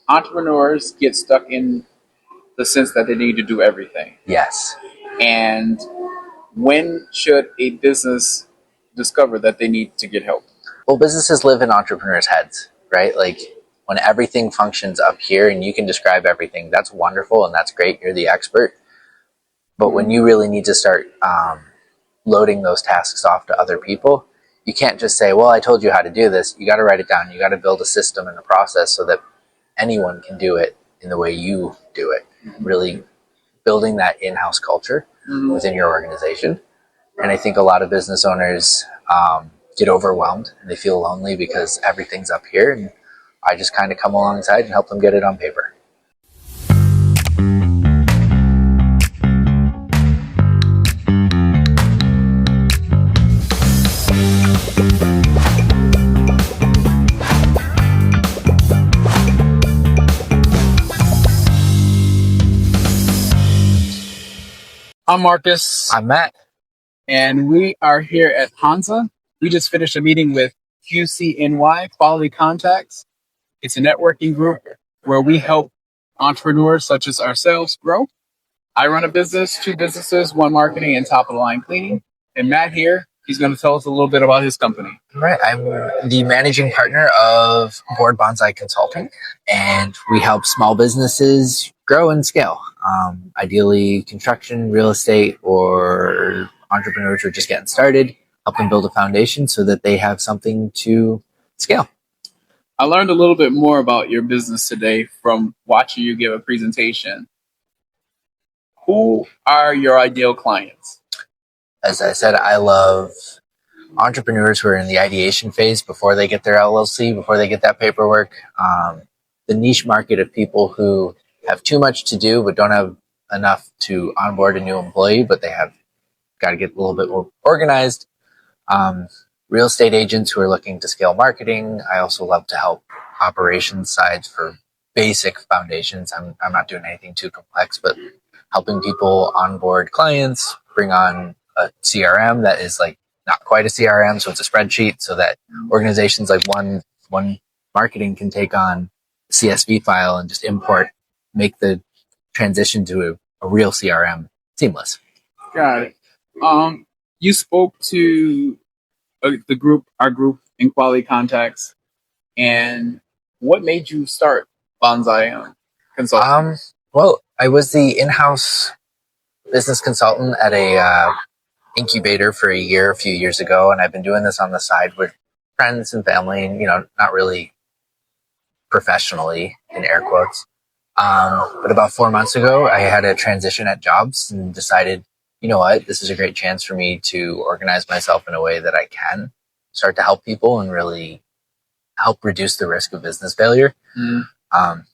entrepreneurs get stuck in the sense that they need to do everything. Yes. And when should a business discover that they need to get help? Well, businesses live in entrepreneurs' heads, right? Like when everything functions up here and you can describe everything, that's wonderful and that's great. You're the expert. But when you really need to start loading those tasks off to other people, you can't just say, well, I told you how to do this. You got to write it down. You got to build a system and a process so that anyone can do it in the way you do it. Really building that in-house culture within your organization. And I think a lot of business owners get overwhelmed and they feel lonely because everything's up here. And I just kind of come alongside and help them get it on paper. I'm Marcus. I'm Matt. And we are here at Hansa. We just finished a meeting with QCNY, Quality Contacts. It's a networking group where we help entrepreneurs such as ourselves grow. I run a business, 2 businesses, WUN Marketing and Top of the Line Cleaning. And Matt here, he's going to tell us a little bit about his company. Right. I'm the managing partner of Board Bonsai Consulting, and we help small businesses grow and scale. Ideally, construction, real estate, or entrepreneurs who are just getting started, help them build a foundation so that they have something to scale. I learned a little bit more about your business today from watching you give a presentation. Who are your ideal clients? As I said, I love entrepreneurs who are in the ideation phase before they get their LLC, before they get that paperwork. The niche market of people who have too much to do but don't have enough to onboard a new employee, but they have got to get a little bit more organized. Real estate agents who are looking to scale marketing. I also love to help operations sides for basic foundations. I'm not doing anything too complex, but helping people onboard clients, bring on a CRM that is like not quite a CRM, so it's a spreadsheet, so that organizations like WUN Marketing can take on a CSV file and just import, make the transition to a real CRM seamless. Got it. You spoke to our group in Quality Contacts, and what made you start Bonsai Consulting? Well, I was the in-house business consultant at a incubator for a few years ago, and I've been doing this on the side with friends and family, and not really professionally in air quotes. But about 4 months ago, I had a transition at jobs and decided, you know what, this is a great chance for me to organize myself in a way that I can start to help people and really help reduce the risk of business failure.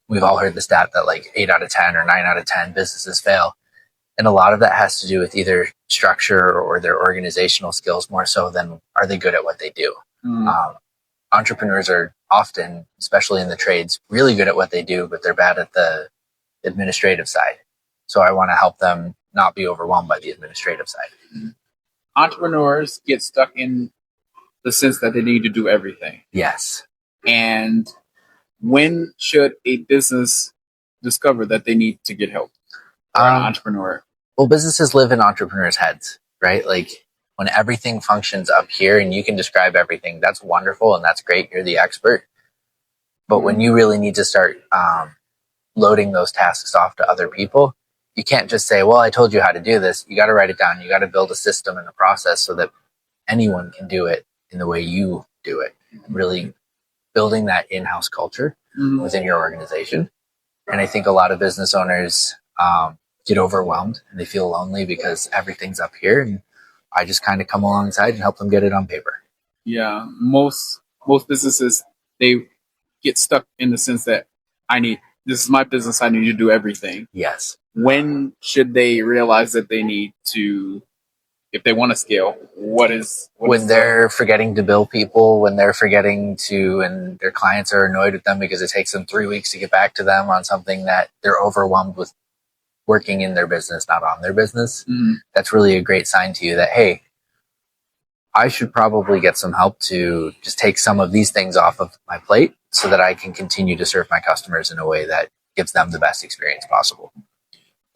We've all heard the stat that like 8 out of 10 or 9 out of 10 businesses fail. And a lot of that has to do with either structure or their organizational skills more so than are they good at what they do. Entrepreneurs are often, especially in the trades, really good at what they do, but they're bad at the administrative side. So I want to help them not be overwhelmed by the administrative side. Entrepreneurs get stuck in the sense that they need to do everything. Yes. And when should a business discover that they need to get help? Or an entrepreneur? Well, businesses live in entrepreneurs' heads, right? Like when everything functions up here and you can describe everything, that's wonderful and that's great. You're the expert. But when you really need to start loading those tasks off to other people, you can't just say, well, I told you how to do this. You got to write it down. You got to build a system and a process so that anyone can do it in the way you do it. Really building that in-house culture within your organization. And I think a lot of business owners get overwhelmed and they feel lonely because everything's up here. And I just kind of come alongside and help them get it on paper. Yeah, most businesses, they get stuck in the sense that this is my business, I need to do everything. Yes. When should they realize that they need to, if they want to scale, when they're forgetting to bill people, when they're forgetting to, and their clients are annoyed with them because it takes them 3 weeks to get back to them on something that they're overwhelmed with working in their business, not on their business. That's really a great sign to you that, hey, I should probably get some help to just take some of these things off of my plate so that I can continue to serve my customers in a way that gives them the best experience possible.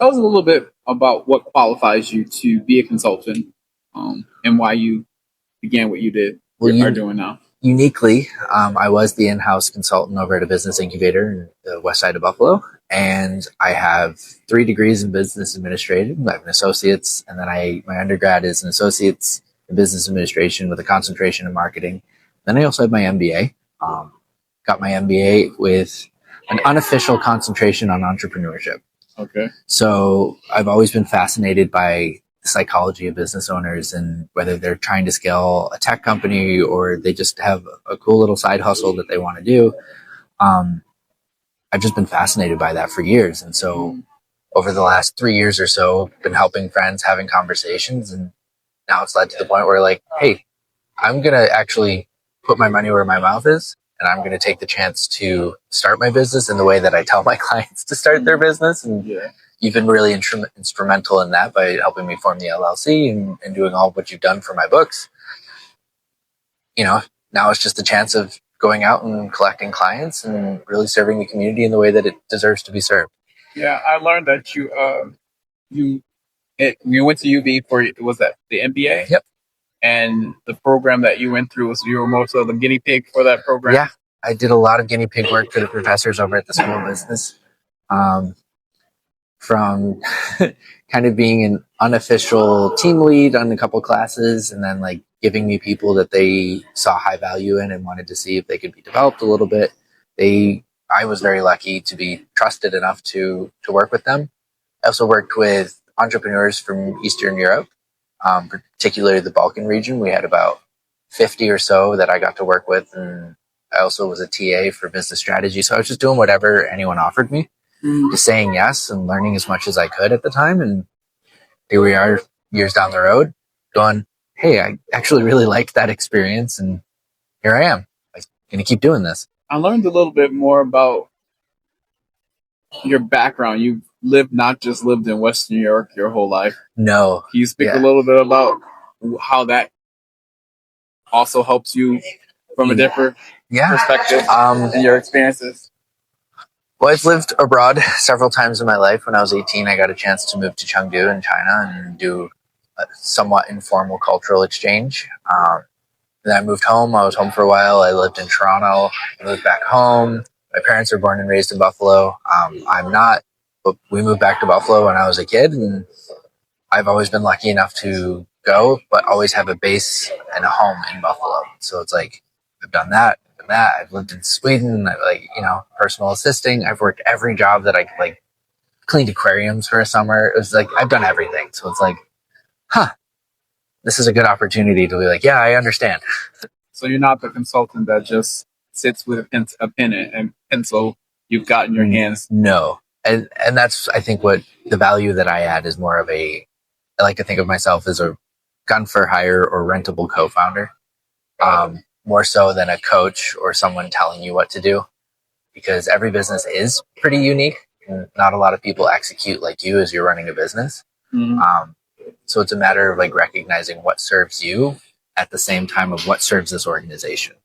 Tell us a little bit about what qualifies you to be a consultant, and why you began what you did are doing now. Uniquely, I was the in-house consultant over at a business incubator in the west side of Buffalo, and I have 3 degrees in business administration. I have an associate's, and then my undergrad is an associate's in business administration with a concentration in marketing. Then I also have my MBA. Got my MBA with an unofficial concentration on entrepreneurship. Okay. So I've always been fascinated by the psychology of business owners, and whether they're trying to scale a tech company or they just have a cool little side hustle that they want to do. I've just been fascinated by that for years. And so over the last 3 years or so, I've been helping friends, having conversations, and now it's led to the point where like, hey, I'm going to actually put my money where my mouth is. And I'm going to take the chance to start my business in the way that I tell my clients to start their business. And you've been really instrumental in that by helping me form the LLC and doing all what you've done for my books. Now it's just a chance of going out and collecting clients and really serving the community in the way that it deserves to be served. Yeah, I learned that you went to UB was that the MBA? Yep. And the program that you went through you were more so the guinea pig for that program? Yeah, I did a lot of guinea pig work for the professors over at the School of Business. From kind of being an unofficial team lead on a couple classes, and then like giving me people that they saw high value in and wanted to see if they could be developed a little bit. I was very lucky to be trusted enough to work with them. I also worked with entrepreneurs from Eastern Europe. Particularly the Balkan region. We had about 50 or so that I got to work with, and I also was a TA for business strategy. So I was just doing whatever anyone offered me, just saying yes and learning as much as I could at the time. And here we are years down the road going, hey, I actually really liked that experience, and here I am. I'm going to keep doing this. I learned a little bit more about your background. You've not just lived in Western New York your whole life. No. Can you speak a little bit about how that also helps you from a different perspective in your experiences? Well, I've lived abroad several times in my life. When I was 18, I got a chance to move to Chengdu in China and do a somewhat informal cultural exchange. Then I moved home. I was home for a while. I lived in Toronto. I moved back home. My parents were born and raised in Buffalo. I'm not, but we moved back to Buffalo when I was a kid, and I've always been lucky enough to go, but always have a base and a home in Buffalo. So it's like, I've done that. I've lived in Sweden. Personal assisting. I've worked every job that I cleaned aquariums for a summer. It was like, I've done everything. So it's like, this is a good opportunity to be like, yeah, I understand. So you're not the consultant that just sits with a pen and pencil you've got in your hands. No. And that's, I think, what the value that I add is more of I like to think of myself as a gun for hire or rentable co-founder, more so than a coach or someone telling you what to do, because every business is pretty unique and not a lot of people execute like you as you're running a business. So it's a matter of recognizing what serves you at the same time of what serves this organization.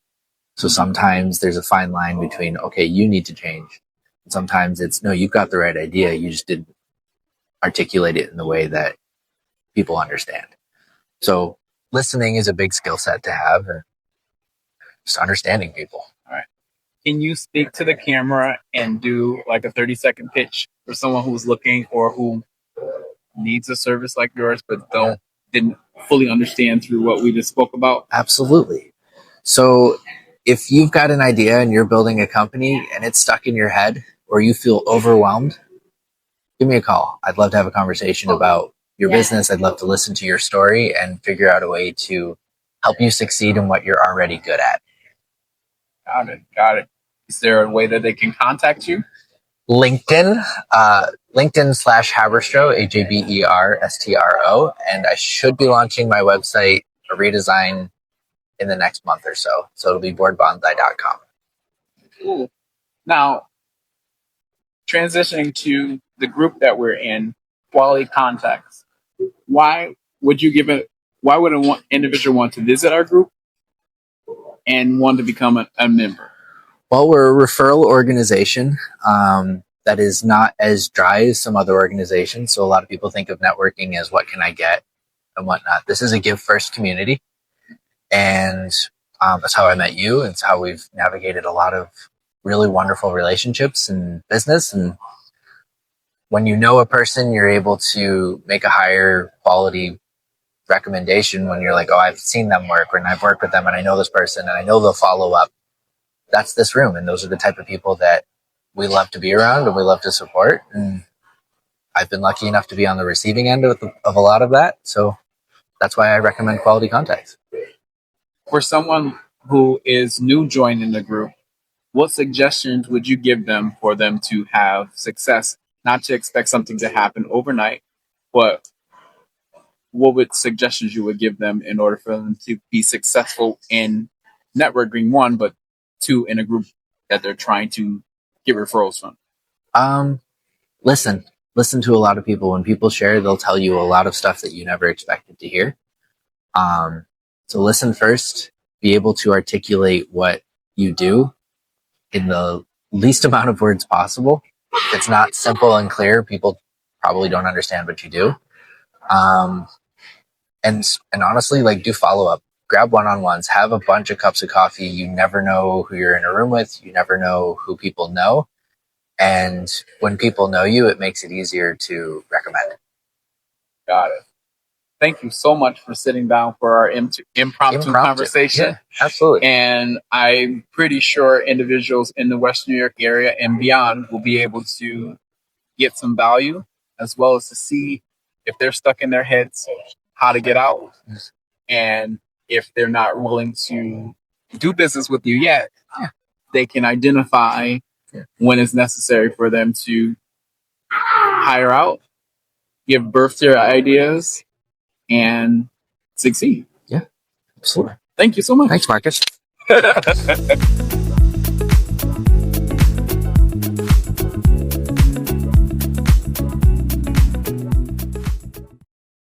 So sometimes there's a fine line between, okay, you need to change. And sometimes it's, no, you've got the right idea. You just didn't articulate it in the way that people understand. So listening is a big skill set to have, and just understanding people. All right. Can you speak to the camera and do a 30-second pitch for someone who's looking or who needs a service like yours, but didn't fully understand through what we just spoke about? Absolutely. So if you've got an idea and you're building a company and it's stuck in your head or you feel overwhelmed, give me a call. I'd love to have a conversation about your business. I'd love to listen to your story and figure out a way to help you succeed in what you're already good at. Got it. Is there a way that they can contact you? LinkedIn, LinkedIn/Haberstro, HABERSTRO. And I should be launching my website, a redesign, in the next month or so. So it'll be boardbonsai.com. Cool. Now, transitioning to the group that we're in, Quality Contacts. Why would you give it why would an individual want to visit our group and want to become a member? Well, we're a referral organization that is not as dry as some other organizations. So a lot of people think of networking as what can I get and whatnot. This is a give first community. And that's how I met you. It's how we've navigated a lot of really wonderful relationships in business. And when you know a person, you're able to make a higher quality recommendation when you're like, oh, I've seen them work, and I've worked with them, and I know this person, and I know they'll follow up. That's this room. And those are the type of people that we love to be around and we love to support. And I've been lucky enough to be on the receiving end of a lot of that. So that's why I recommend Quality Contacts. For someone who is new joining the group, what suggestions would you give them for them to have success? Not to expect something to happen overnight, but what would suggestions you would give them in order for them to be successful in networking, one, but two, in a group that they're trying to get referrals from? Listen to a lot of people. When people share, they'll tell you a lot of stuff that you never expected to hear. So listen first, be able to articulate what you do in the least amount of words possible. If it's not simple and clear, people probably don't understand what you do. And honestly, like, do follow up, grab one-on-ones, have a bunch of cups of coffee. You never know who you're in a room with. You never know who people know. And when people know you, it makes it easier to recommend. Got it. Thank you so much for sitting down for our impromptu conversation. Yeah, absolutely. And I'm pretty sure individuals in the West New York area and beyond will be able to get some value, as well as to see if they're stuck in their heads, how to get out. And if they're not willing to do business with you yet, they can identify when it's necessary for them to hire out, give birth to their ideas, and succeed. Yeah, absolutely. Thank you so much. Thanks, Marcus.